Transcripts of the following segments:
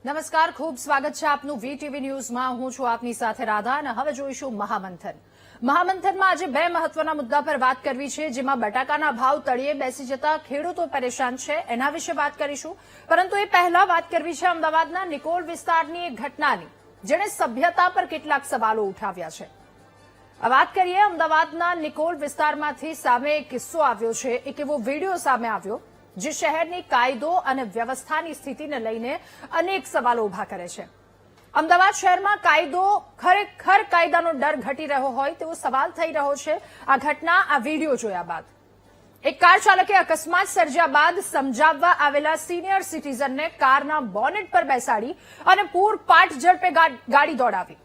નમસ્કાર, ખૂબ સ્વાગત છે આપનું વીટીવી ન્યૂઝમાં. હું છું આપની સાથે રાધા અને હવે જોઈશું મહામંથન. મહામંથનમાં આજે બે મહત્વના મુદ્દા પર વાત કરવી છે, જેમાં બટાકાના ભાવ તળિયે બેસી જતા ખેડૂતો પરેશાન છે, એના વિશે વાત કરીશું. પરંતુ એ પહેલા વાત કરવી છે અમદાવાદના નિકોલ વિસ્તારની એક ઘટનાની, જેણે સભ્યતા પર કેટલાક સવાલો ઉઠાવ્યા છે. વાત કરીએ અમદાવાદના નિકોલ વિસ્તારમાંથી સામે એક કિસ્સો આવ્યો છે, એક એવો વિડીયો સામે આવ્યો જે શહેરની કાયદો અને વ્યવસ્થાની સ્થિતિને લઈને અનેક સવાલો ઉભા કરે છે. અમદાવાદ શહેરમાં કાયદો ખરેખર કાયદાનો ડર ઘટી રહ્યો હોય તેવો સવાલ થઈ રહ્યો છે આ ઘટના, આ વિડીયો જોયા બાદ. એક કાર ચાલકે અકસ્માત સર્જ્યા બાદ સમજાવવા આવેલા સિનિયર સિટીઝનને કારના બોનેટ પર બેસાડી અને પૂરપાટ ઝડપે ગાડી દોડાવી.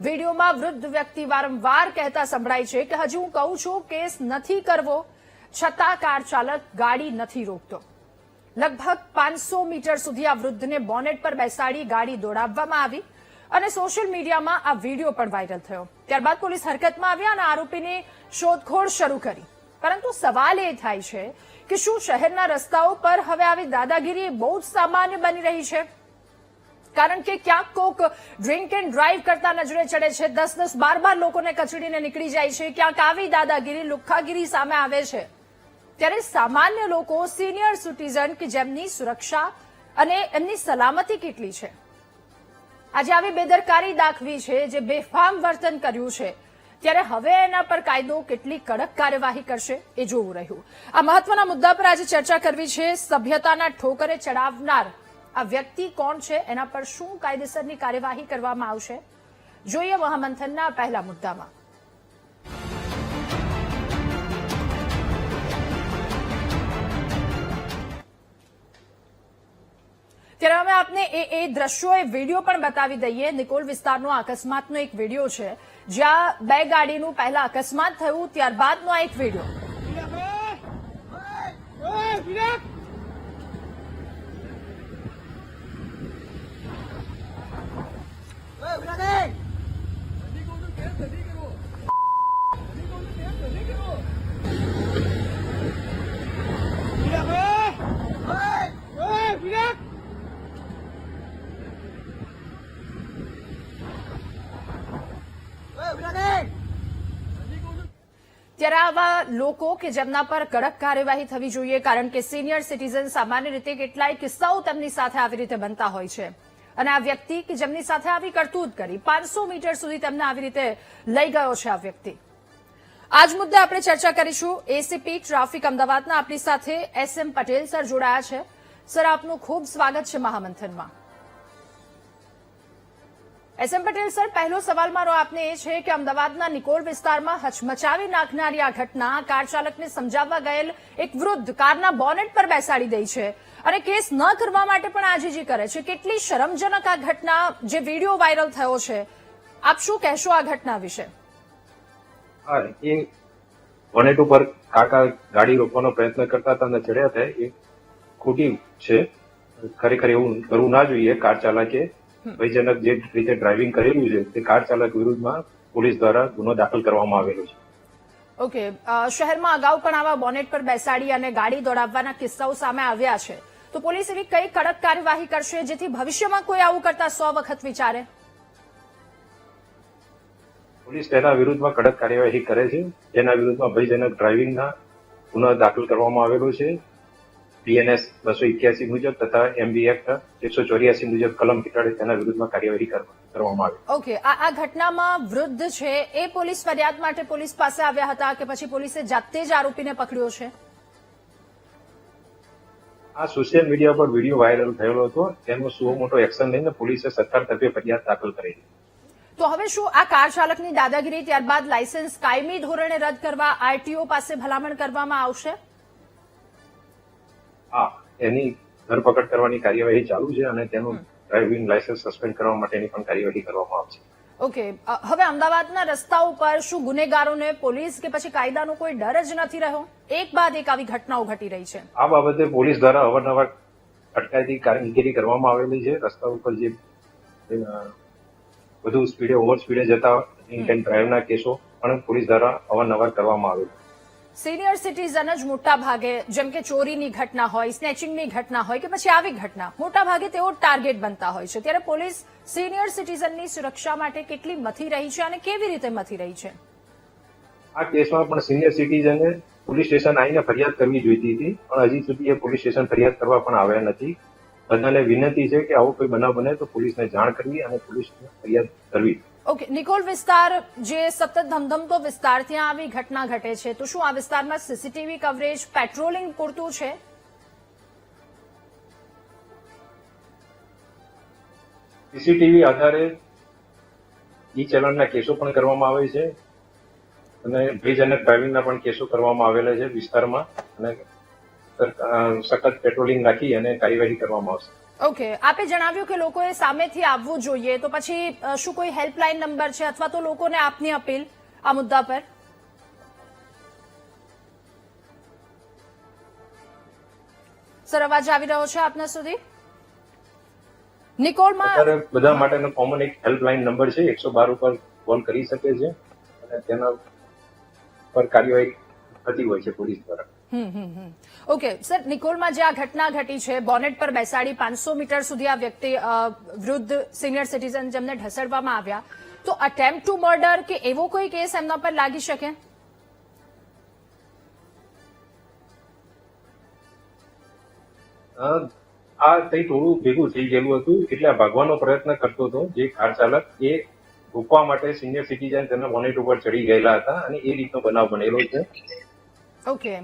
વિડીયોમાં વૃદ્ધ વ્યક્તિ વારંવાર કહેતા સંભળાય છે કે હજી હું કહું છું કેસ નથી કરવો, છતાં કાર ચાલક ગાડી નથી રોકતો. લગભગ 500 મીટર સુધી આ વૃદ્ધને બોનેટ પર બેસાડી ગાડી દોડાવવામાં આવી અને સોશિયલ મીડિયામાં આ વિડીયો પણ વાયરલ થયો. ત્યારબાદ પોલીસ હરકતમાં આવ્યા અને આરોપીની શોધખોળ શરૂ કરી. પરંતુ સવાલ એ થાય છે કે શું શહેરના રસ્તાઓ પર હવે આવી દાદાગીરી બહુ જ સામાન્ય બની રહી છે? કારણ કે ક્યાંક કોક ડ્રિંક એન્ડ ડ્રાઈવ કરતા નજરે ચડે છે, 10-10, 12 લોકોને કચડીને નીકળી જાય છે. ક્યાંક આવી દાદાગીરી, લુખ્ખાગીરી સામે આવે છે. ત્યારે સામાન્ય લોકો, સિનિયર સિટીઝન કે જેમની સુરક્ષા અને એમની સલામતી કેટલી છે, આજે આવી બેદરકારી દાખવી છે, જે બેફામ વર્તન કર્યું છે, ત્યારે હવે એના પર કાયદો કેટલી કડક કાર્યવાહી કરશે એ જોવું રહ્યું. આ મહત્વના મુદ્દા પર આજે ચર્ચા કરવી છે. સભ્યતાના ઠોકરે ચડાવનાર આ વ્યક્તિ કોણ છે, એના પર શું કાયદેસરની કાર્યવાહી કરવામાં આવશે, જોઈએ મહામંથનના પહેલા મુદ્દામાં. ત્યારે અમે આપને એ દ્રશ્યો, એ વિડીયો પણ બતાવી દઈએ. નિકોલ વિસ્તારનો અકસ્માતનો એક વિડીયો છે, જ્યાં બે ગાડીનું પહેલા અકસ્માત થયું, ત્યારબાદનો આ એક વિડીયો. ત્યારે આવા લોકો કે જેમના પર કડક કાર્યવાહી થવી જોઈએ, કારણ કે સિનિયર સિટીઝન સામાન્ય રીતે કેટલાય કિસ્સાઓ તેમની સાથે આવી રીતે બનતા હોય છે. અને આ વ્યક્તિ કે જેમની સાથે આવી કરતૂત કરી, 500 મીટર સુધી તેમને આવી રીતે લઈ ગયો છે આ વ્યક્તિ. આજ મુદ્દે આપણે ચર્ચા કરીશું. એસીપી ટ્રાફિક અમદાવાદના આપણી સાથે SM પટેલ સર જોડાયા છે. સર, આપનું ખૂબ સ્વાગત છે મહામંથનમાં. SM પટેલ સર, પહેલો સવાલ મારો આપને એ છે કે અમદાવાદના નિકોલ વિસ્તારમાં હચમચાવી નાખનારી આ ઘટના, કાર ચાલકને સમજાવવા ગયેલ એક વૃદ્ધ કારના બોનેટ પર બેસાડી દઈ છે અને કેસ ન કરવા માટે પણ આજીજી કરે છે. કેટલી શરમજનક આ ઘટના, જે વિડીયો વાયરલ થયો છે, આપ શું કહેશો આ ઘટના વિશે? એ બોનેટ ઉપર કાકા ગાડી રોકવાનો પ્રયત્ન કરતા હતા અને ચડ્યા હતા, એ ખોટી છે. ખરેખર એવું કરવું ના જોઈએ. કાર ચાલકે ભયજનક જે રીતે ડ્રાઇવિંગ કરેલું છે તે કાર ચાલક વિરુદ્ધમાં પોલીસ દ્વારા ગુનો દાખલ કરવામાં આવેલો છે. ઓકે, શહેરમાં અગાઉ પણ આવા બોનેટ પર બેસાડી અને ગાડી દોડાવવાના કિસ્સાઓ સામે આવ્યા છે, તો પોલીસ એવી કઈ કડક કાર્યવાહી કરશે જેથી ભવિષ્યમાં કોઈ આવું કરતા 100 વખત વિચારે? પોલીસ તેના વિરુદ્ધમાં કડક કાર્યવાહી કરે છે. તેના વિરુદ્ધમાં ભયજનક ડ્રાઇવિંગના ગુનો દાખલ કરવામાં આવેલો છે. BNS 281 મુજબ તથા MB એક્ટ 184 મુજબ કલમ હેઠળ તેના વિરુદ્ધમાં કાર્યવાહી કરવામાં આવી. ઓકે, આ ઘટનામાં વૃદ્ધ છે એ પોલીસ ફરિયાદ માટે પોલીસ પાસે આવ્યા હતા કે પછી પોલીસે જાતે જ આરોપીને પકડ્યો છે? આ સોશિયલ મીડિયા પર વિડીયો વાયરલ થયેલો હતો, તેનો સુઓ મોટો એક્શન લઈને પોલીસે સરકાર તરફે ફરિયાદ દાખલ કરેલી. તો હવે શું આ કાર ચાલકની દાદાગીરી, ત્યારબાદ લાયસન્સ કાયમી ધોરણે રદ કરવા RTO પાસે ભલામણ કરવામાં આવશે? હા, એની ધરપકડ કરવાની કાર્યવાહી ચાલુ છે અને તેનું ડ્રાઇવિંગ લાયસન્સ સસ્પેન્ડ કરવા માટેની પણ કાર્યવાહી કરવામાં આવશે. ઓકે, હવે અમદાવાદના રસ્તાઓ પર શું ગુનેગારોને પોલીસ કે પછી કાયદાનો કોઈ ડર જ નથી રહ્યો? એક બાદ એક આવી ઘટનાઓ ઘટી રહી છે. આ બાબતે પોલીસ દ્વારા અવારનવાર અટકાયતી કામગીરી કરવામાં આવેલી છે. રસ્તા ઉપર જે વધુ સ્પીડે, ઓવર સ્પીડે જતા ડ્રિંક એન્ડ ડ્રાઈવના કેસો પણ પોલીસ દ્વારા અવારનવાર કરવામાં આવેલા. સિનિયર સિટીઝન જ મોટા ભાગે જેમ કે ચોરીની ઘટના હોય, સ્નેચિંગની ઘટના હોય કે પછી આવી ઘટના મોટા ભાગે તેઓ ટાર્ગેટ બનતા હોય છે. ત્યારે પોલીસ સિનિયર સિટીઝનની સુરક્ષા માટે કેટલી મથી રહી છે અને કેવી રીતે મથી રહી છે? આ કેસમાં પણ સિનિયર સિટીઝને પોલીસ સ્ટેશન આવીને ફરિયાદ કરવી જોઈતી હતી, પણ હજી સુધી એ પોલીસ સ્ટેશન ફરિયાદ કરવા પણ આવ્યા નથી. બધાને વિનંતી છે કે આવો કોઈ બનાવ બને તો પોલીસને જાણ કરવી અને પોલીસને ફરિયાદ કરવી. ઓકે, નિકોલ વિસ્તાર જે સતત ધમધમતો વિસ્તાર, ત્યાં આવી ઘટના ઘટે છે તો શું આ વિસ્તારમાં સીસીટીવી કવરેજ, પેટ્રોલિંગ પૂરતું છે? સીસીટીવી આધારે ઈ ચલણના કેસો પણ કરવામાં આવે છે અને ભયજનક ડ્રાઇવિંગના પણ કેસો કરવામાં આવેલા છે વિસ્તારમાં, અને સખત પેટ્રોલિંગ રાખી અને કાર્યવાહી કરવામાં આવશે. ઓકે, આપે જણાવ્યું કે લોકોએ સામેથી આવવું જોઈએ, તો પછી શું કોઈ હેલ્પલાઇન નંબર છે અથવા તો લોકોને આપની અપીલ આ મુદ્દા પર? સર, અવાજ આવી રહ્યો છે આપના સુધી? નિકોલમાં અત્યારે બધા માટેનો કોમન એક હેલ્પલાઇન નંબર છે, 112 ઉપર કોલ કરી શકે છે અને તેના પર કાર્યવાહી થતી હોય છે પોલીસ દ્વારા. ઓકે સર, નિકોલમાં જે આ ઘટના ઘટી છે, બોનેટ પર બેસાડી 500 મીટર સુધી આ વ્યક્તિ વૃદ્ધ સિનિયર સિટીઝન જેમને ઢસડવામાં આવ્યા, તો અટેમ્પ્ટ ટુ મર્ડર કે એવો કોઈ કેસ એમના પર લાગી શકે? આ કઈ થોડું ભેગું થઈ ગયેલું હતું, એટલે ભાગવાનો પ્રયત્ન કરતો હતો જે કાર ચાલક, એ રોકવા માટે સિનિયર સિટીઝન તેના બોનેટ ઉપર ચડી ગયેલા હતા અને એ રીતનો બનાવ બનેલો છે. ઓકે,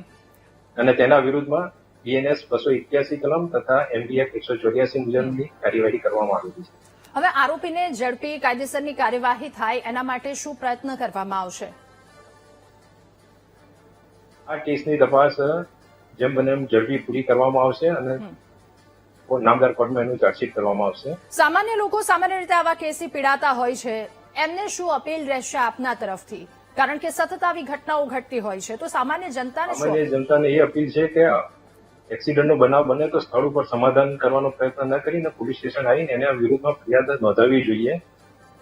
અને તેના વિરુદ્ધમાં બીએનએસ 281 કલમ તથા એમડીએફ 184 મુજબની કાર્યવાહી કરવામાં આવી છે. હવે આરોપીને ઝડપી કાયદેસરની કાર્યવાહી થાય એના માટે શું પ્રયત્ન કરવામાં આવશે? આ કેસની તપાસ જેમ બને એમ ઝડપી પૂરી કરવામાં આવશે અને નામદાર કોર્ટમાં એનું ચાર્જશીટ કરવામાં આવશે. સામાન્ય લોકો સામાન્ય રીતે આવા કેસથી પીડાતા હોય છે, એમને શું અપીલ રહેશે આપના તરફથી? કારણ કે સતત આવી ઘટનાઓ ઘટતી હોય છે, તો સામાન્ય જનતાને એ અપીલ છે કે એક્સિડન્ટનો બનાવ બને તો સ્થળ ઉપર સમાધાન કરવાનો પ્રયત્ન ન કરીને પોલીસ સ્ટેશન આવીને એના વિરુદ્ધમાં ફરિયાદ નોંધાવવી જોઈએ,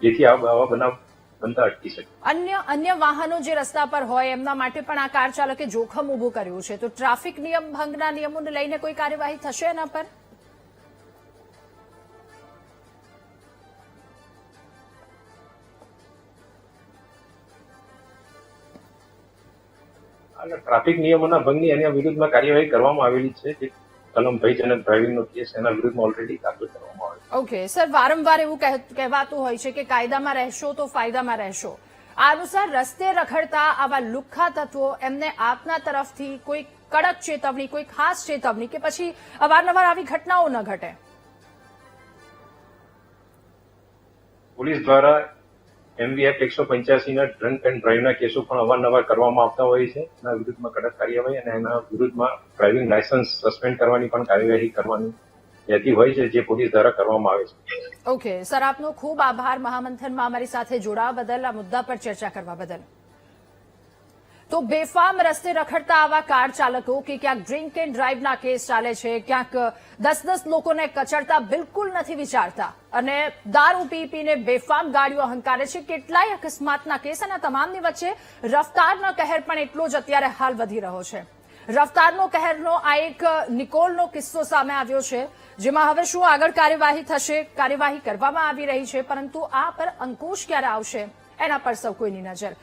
જેથી આવા બનાવ બનતા અટકી શકે. અન્ય વાહનો જે રસ્તા પર હોય એમના માટે પણ આ કાર ચાલકે જોખમ ઉભું કર્યું છે, તો ટ્રાફિક નિયમ ભંગના નિયમોને લઈને કોઈ કાર્યવાહી થશે એના પર? ટ્રાફિક નિયમોના ભંગની એના વિરુદ્ધમાં કાર્યવાહી કરવામાં આવેલી છે, જે કલમ ભયજનક ડ્રાઇવિંગનો કેસ એના વિરુદ્ધમાં ઓલરેડી દાખલ કરવામાં આવ્યો. ઓકે સર, વારંવાર એવું કહેવાતું હોય છે કે કાયદામાં રહેશો તો ફાયદામાં રહેશો. આ અનુસાર રસ્તે રખડતા આવા લુખ્ખા તત્વો, એમને આપના તરફથી કોઈ કડક ચેતવણી, કોઈ ખાસ ચેતવણી કે પછી અવારનવાર આવી ઘટનાઓ ન ઘટે? પોલીસ દ્વારા એમવીએફ 185 ના ડ્રંક એન્ડ ડ્રાઈવના કેસો પણ અવારનવાર કરવામાં આવતા હોય છે. એના વિરુદ્ધમાં કડક કાર્યવાહી અને એના વિરુદ્ધમાં ડ્રાઇવિંગ લાયસન્સ સસ્પેન્ડ કરવાની પણ કાર્યવાહી કરવાની રહેતી હોય છે, જે પોલીસ દ્વારા કરવામાં આવે છે. ઓકે સર, આપનો ખૂબ આભાર મહામંથનમાં અમારી સાથે જોડાવા બદલ, આ મુદ્દા પર ચર્ચા કરવા બદલ. તો બેફામ રસ્તે રખડતા આવા કાર ચાલકો કે ક્યાંક ડ્રિંક એન્ડ ડ્રાઈવના કેસ ચાલે છે, ક્યાંક 10-10 લોકોને કચડતા બિલકુલ નથી વિચારતા અને દારૂ પીને બેફામ ગાડીઓ હંકારે છે. કેટલાય અકસ્માતના કેસ અને તમામની વચ્ચે રફતારનો કહેર પણ એટલો જ અત્યારે હાલ વધી રહ્યો છે. રફતારનો કહેરનો આ એક નિકોલનો કિસ્સો સામે આવ્યો છે, જેમાં હવે શું આગળ કાર્યવાહી થશે? કાર્યવાહી કરવામાં આવી રહી છે, પરંતુ આ પર અંકુશ ક્યારે આવશે એના પર સૌ કોઈની નજર.